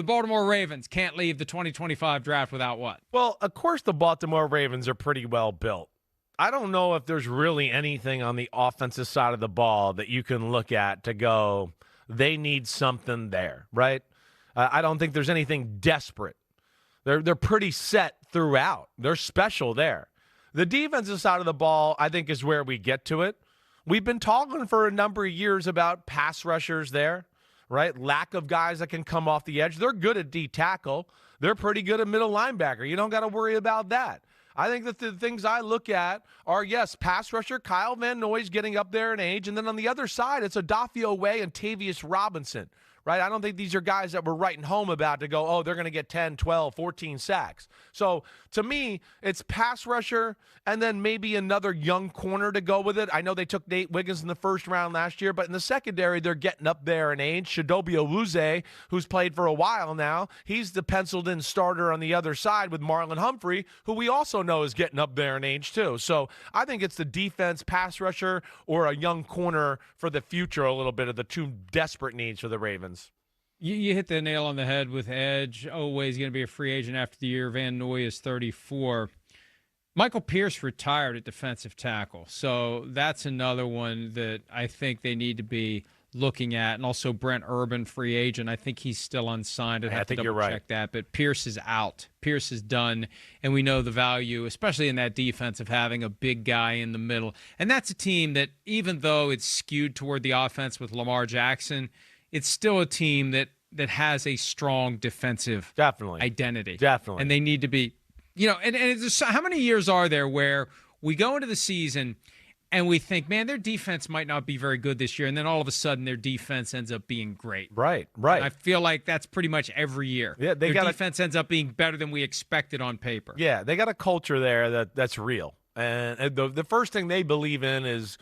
the Baltimore Ravens can't leave the 2025 draft without what? Well, of course the Baltimore Ravens are pretty well built. I don't know if there's really anything on the offensive side of the ball that you can look at to go, they need something there, right? I don't think there's anything desperate. They're pretty set throughout. They're special there. The defensive side of the ball, I think, is where we get to it. We've been talking for a number of years about pass rushers there, right? Lack of guys that can come off the edge. They're good at D tackle. They're pretty good at middle linebacker. You don't got to worry about that. I think that the things I look at are, yes, pass rusher, Kyle Van Noy's getting up there in age. And then on the other side, it's Adafio Way and Tavius Robinson, right? I don't think these are guys that we're writing home about to go, oh, they're going to get 10, 12, 14 sacks. So to me, it's pass rusher and then maybe another young corner to go with it. I know they took Nate Wiggins in the first round last year, but in the secondary, they're getting up there in age. Chidobe Awuzie, who's played for a while now, he's the penciled-in starter on the other side with Marlon Humphrey, who we also know is getting up there in age too. So I think it's the defense, pass rusher, or a young corner for the future, a little bit of the two desperate needs for the Ravens. You hit the nail on the head with edge. Always going to be a free agent after the year. Van Noy is 34. Michael Pierce retired at defensive tackle. So that's another one that I think they need to be looking at. And also Brent Urban, free agent. I think he's still unsigned. I'd have to double check that. But Pierce is out. Pierce is done. And we know the value, especially in that defense, of having a big guy in the middle. And that's a team that, even though it's skewed toward the offense with Lamar Jackson, it's still a team that has a strong defensive identity. Definitely. And they need to be, and how many years are there where we go into the season and we think, man, their defense might not be very good this year, and then all of a sudden their defense ends up being great. Right. And I feel like that's pretty much every year. Yeah, their defense ends up being better than we expected on paper. Yeah, they got a culture there that's real. And the first thing they believe in is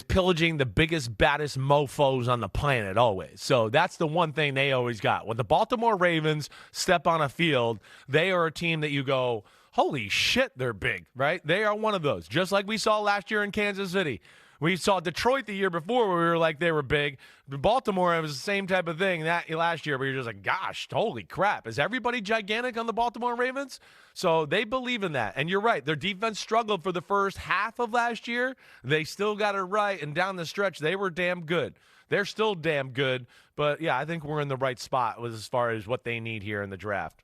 pillaging the biggest, baddest mofos on the planet always. So that's the one thing they always got. When the Baltimore Ravens step on a field, they are a team that you go, holy shit, they're big, right? They are one of those, just like we saw last year in Kansas City. We saw Detroit the year before where we were like they were big. Baltimore, it was the same type of thing that last year where you're just like, gosh, holy crap. Is everybody gigantic on the Baltimore Ravens? So they believe in that. And you're right. Their defense struggled for the first half of last year. They still got it right. And down the stretch, they were damn good. They're still damn good. But, yeah, I think we're in the right spot as far as what they need here in the draft.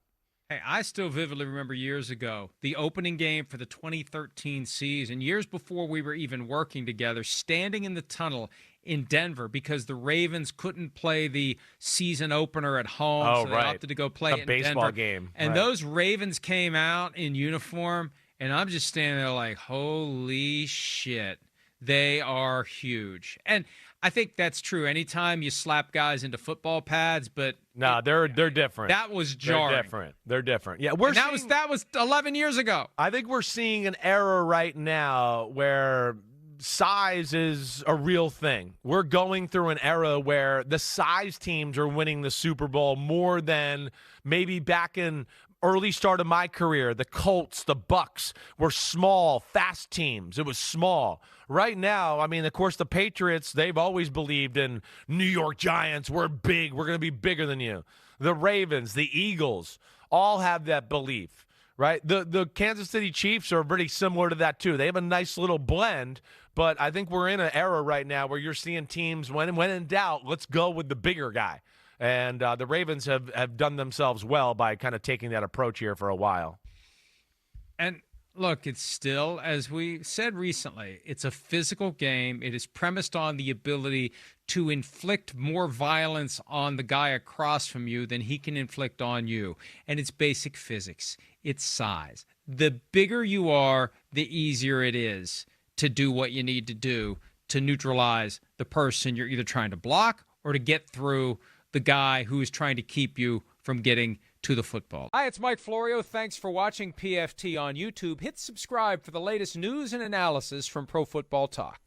Hey, I still vividly remember years ago, the opening game for the 2013 season, years before we were even working together, standing in the tunnel in Denver because the Ravens couldn't play the season opener at home, they opted to go play it in baseball Denver. Game. And those Ravens came out in uniform, and I'm just standing there like, holy shit, they are huge. And I think that's true. Anytime you slap guys into football pads, but no, they're different. That was jarring. They're different. Yeah, that was 11 years ago. I think we're seeing an era right now where size is a real thing. We're going through an era where the size teams are winning the Super Bowl more than maybe back in early start of my career. The Colts, the Bucks were small, fast teams. It was small. Right now, I mean, of course, the Patriots, they've always believed in New York Giants. We're big. We're going to be bigger than you. The Ravens, the Eagles, all have that belief, right? The Kansas City Chiefs are pretty similar to that, too. They have a nice little blend, but I think we're in an era right now where you're seeing teams, when in doubt, let's go with the bigger guy. And the Ravens have done themselves well by kind of taking that approach here for a while. And look, it's still, as we said recently, it's a physical game. It is premised on the ability to inflict more violence on the guy across from you than he can inflict on you. And it's basic physics. It's size. The bigger you are, the easier it is to do what you need to do to neutralize the person you're either trying to block or to get through the guy who is trying to keep you from getting to the football. Hi, it's Mike Florio. Thanks for watching PFT on YouTube. Hit subscribe for the latest news and analysis from Pro Football Talk.